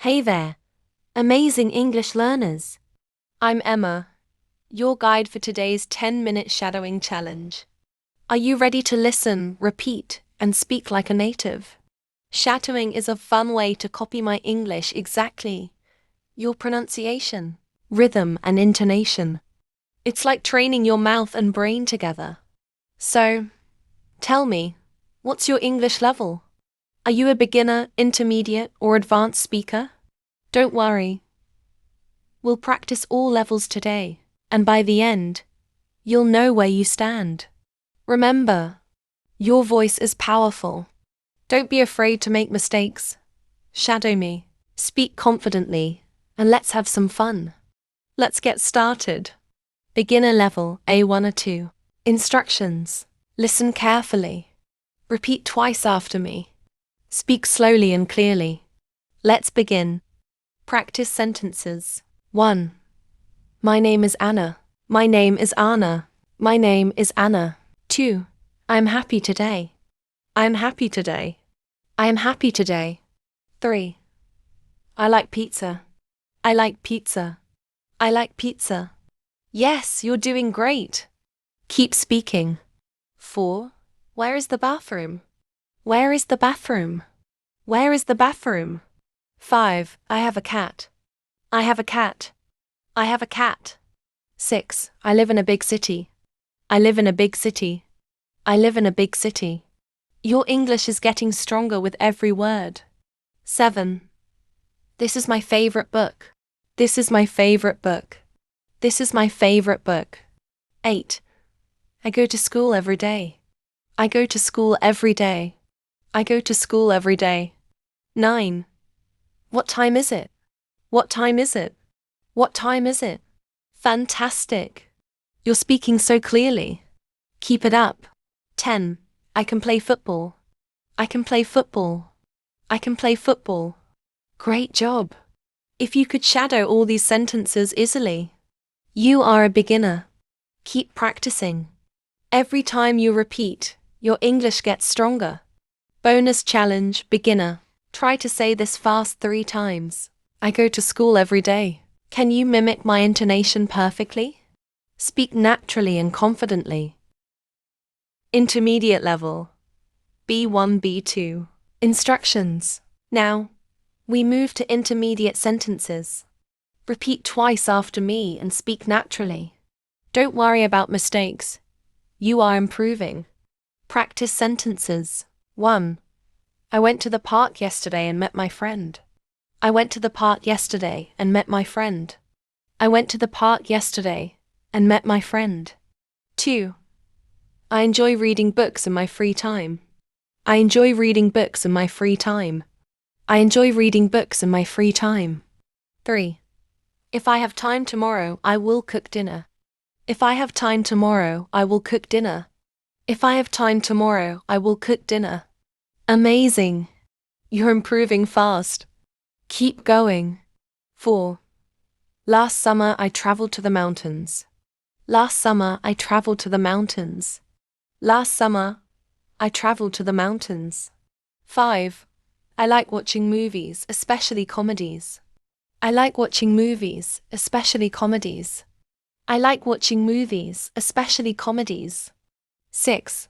Hey there, amazing English learners. I'm Emma, your guide for today's 10-minute shadowing challenge. Are you ready to listen, repeat, and speak like a native? Shadowing is a fun way to copy my English exactly. Your pronunciation, rhythm, and intonation. It's like training your mouth and brain together. So, tell me, what's your English level? Are you a beginner, intermediate, or advanced speaker? Don't worry. We'll practice all levels today, and by the end, you'll know where you stand. Remember, your voice is powerful. Don't be afraid to make mistakes. Shadow me, speak confidently, and let's have some fun. Let's get started. Beginner level A1 or 2. Instructions. Listen carefully. Repeat twice after me. Speak slowly and clearly. Let's begin. Practice sentences. 1. My name is Anna. My name is Anna. My name is Anna. 2. I'm happy today. I'm happy today. I am happy today. 3. I like pizza. I like pizza. I like pizza. Yes, you're doing great. Keep speaking. 4. Where is the bathroom? Where is the bathroom? Where is the bathroom? 5. I have a cat. I have a cat. I have a cat. 6. I live in a big city. I live in a big city. I live in a big city. Your English is getting stronger with every word. 7. This is my favorite book. This is my favorite book. This is my favorite book. 8. I go to school every day. I go to school every day. I go to school every day. 9. What time is it? What time is it? What time is it? Fantastic. You're speaking so clearly. Keep it up. 10. I can play football. I can play football. I can play football. Great job. If you could shadow all these sentences easily, you are a beginner. Keep practicing. Every time you repeat, your English gets stronger. Bonus challenge, beginner. Try to say this fast 3 times. I go to school every day. Can you mimic my intonation perfectly? Speak naturally and confidently. Intermediate level. B1, B2. Instructions. Now, we move to intermediate sentences. Repeat twice after me and speak naturally. Don't worry about mistakes. You are improving. Practice sentences. 1. I went to the park yesterday and met my friend. I went to the park yesterday and met my friend. I went to the park yesterday and met my friend. 2. I enjoy reading books in my free time. I enjoy reading books in my free time. I enjoy reading books in my free time. 3. If I have time tomorrow, I will cook dinner. If I have time tomorrow, I will cook dinner. If I have time tomorrow, I will cook dinner. Amazing. You're improving fast. Keep going. 4. Last summer I traveled to the mountains. Last summer I traveled to the mountains. Last summer I traveled to the mountains. 5. I like watching movies, especially comedies. I like watching movies, especially comedies. I like watching movies, especially comedies. 6.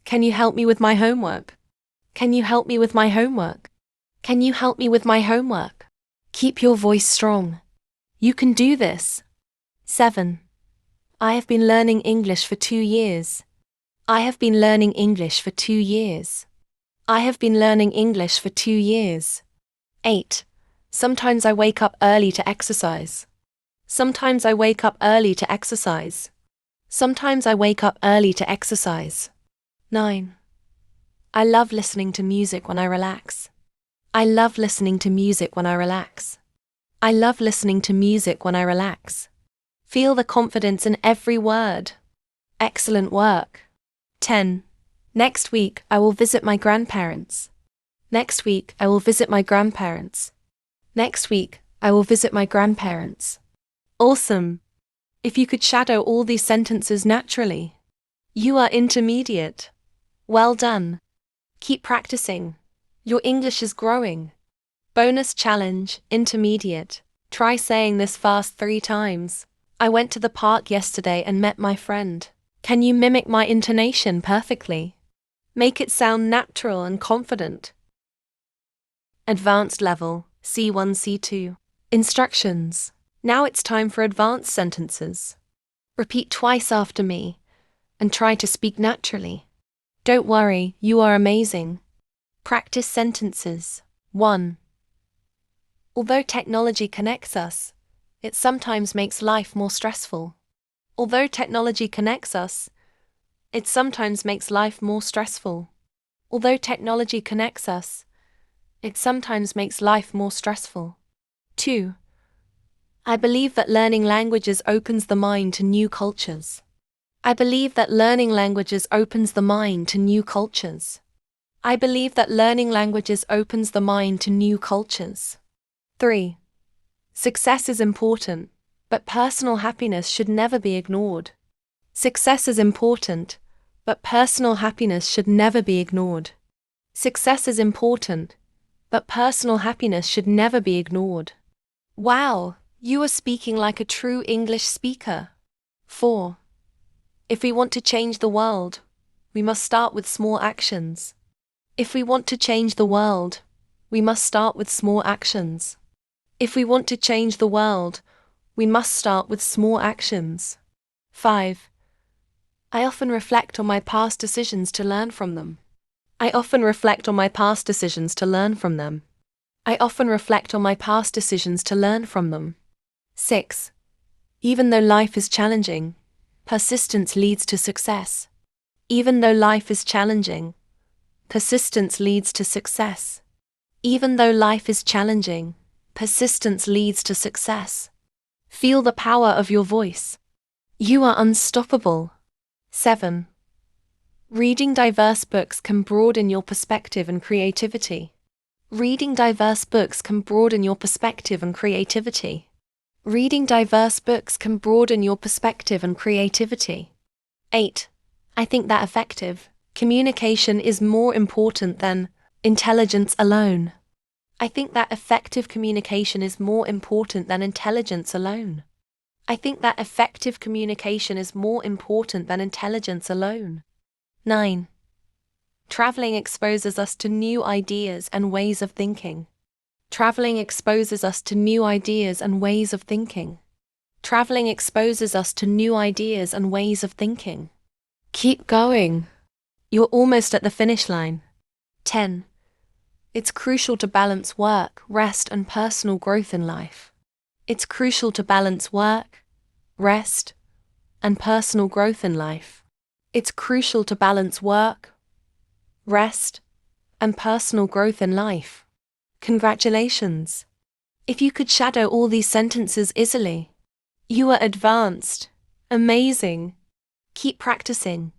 Can you help me with my homework? Can you help me with my homework? Can you help me with my homework? Keep your voice strong. You can do this. 7. I have been learning English for 2 years. I have been learning English for 2 years. I have been learning English for 2 years. 8. Sometimes I wake up early to exercise. Sometimes I wake up early to exercise. Sometimes I wake up early to exercise. 9. I love listening to music when I relax. I love listening to music when I relax. I love listening to music when I relax. Feel the confidence in every word. Excellent work. 10. Next week, I will visit my grandparents. Next week, I will visit my grandparents. Next week, I will visit my grandparents. Awesome. If you could shadow all these sentences naturally, you are intermediate. Well done. Keep practicing. Your English is growing. Bonus challenge, intermediate. Try saying this fast 3 times. I went to the park yesterday and met my friend. Can you mimic my intonation perfectly? Make it sound natural and confident. Advanced level, C1, C2. Instructions. Now it's time for advanced sentences. Repeat twice after me and try to speak naturally. Don't worry, you are amazing. Practice sentences. 1. Although technology connects us, it sometimes makes life more stressful. Although technology connects us, it sometimes makes life more stressful. Although technology connects us, it sometimes makes life more stressful. 2. I believe that learning languages opens the mind to new cultures. I believe that learning languages opens the mind to new cultures. I believe that learning languages opens the mind to new cultures. 3. Success is important, but personal happiness should never be ignored. Success is important, but personal happiness should never be ignored. Success is important, but personal happiness should never be ignored. Wow, you are speaking like a true English speaker. 4. If we want to change the world, we must start with small actions. If we want to change the world, we must start with small actions. If we want to change the world, we must start with small actions. 5. I often reflect on my past decisions to learn from them. I often reflect on my past decisions to learn from them. I often reflect on my past decisions to learn from them. 6. Even though life is challenging, persistence leads to success. Even though life is challenging, persistence leads to success. Even though life is challenging, persistence leads to success. Feel the power of your voice. You are unstoppable. 7. Reading diverse books can broaden your perspective and creativity. Reading diverse books can broaden your perspective and creativity. Reading diverse books can broaden your perspective and creativity. 8. I think that effective communication is more important than intelligence alone. I think that effective communication is more important than intelligence alone. I think that effective communication is more important than intelligence alone. 9. Traveling exposes us to new ideas and ways of thinking. Traveling exposes us to new ideas and ways of thinking. Traveling exposes us to new ideas and ways of thinking. Keep going. You're almost at the finish line. 10. It's crucial to balance work, rest, and personal growth in life. It's crucial to balance work, rest, and personal growth in life. It's crucial to balance work, rest, and personal growth in life. Congratulations! If you could shadow all these sentences easily, you are advanced. Amazing! Keep practicing.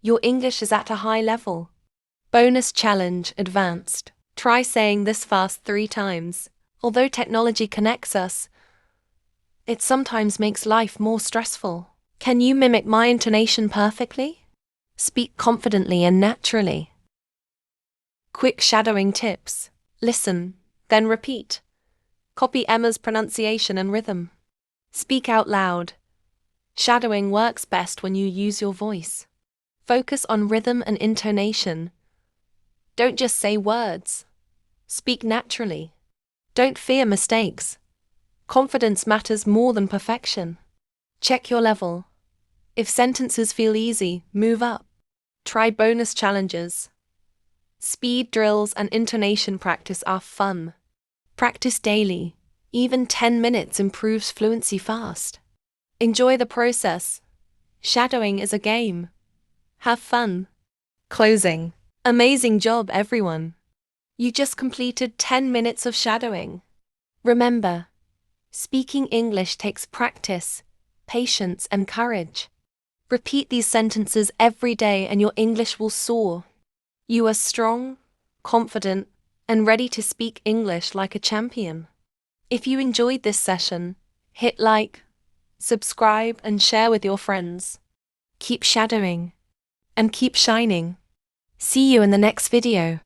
Your English is at a high level. Bonus challenge, advanced. Try saying this fast 3 times. Although technology connects us, it sometimes makes life more stressful. Can you mimic my intonation perfectly? Speak confidently and naturally. Quick shadowing tips. Listen, then repeat. Copy Emma's pronunciation and rhythm. Speak out loud. Shadowing works best when you use your voice. Focus on rhythm and intonation. Don't just say words. Speak naturally. Don't fear mistakes. Confidence matters more than perfection. Check your level. If sentences feel easy, move up. Try bonus challenges. Speed drills and intonation practice are fun. Practice daily. Even 10 minutes improves fluency fast. Enjoy the process. Shadowing is a game. Have fun. Closing. Amazing job, everyone. You just completed 10 minutes of shadowing. Remember, speaking English takes practice, patience, and courage. Repeat these sentences every day and your English will soar. You are strong, confident, and ready to speak English like a champion. If you enjoyed this session, hit like, subscribe, and share with your friends. Keep shadowing and keep shining. See you in the next video.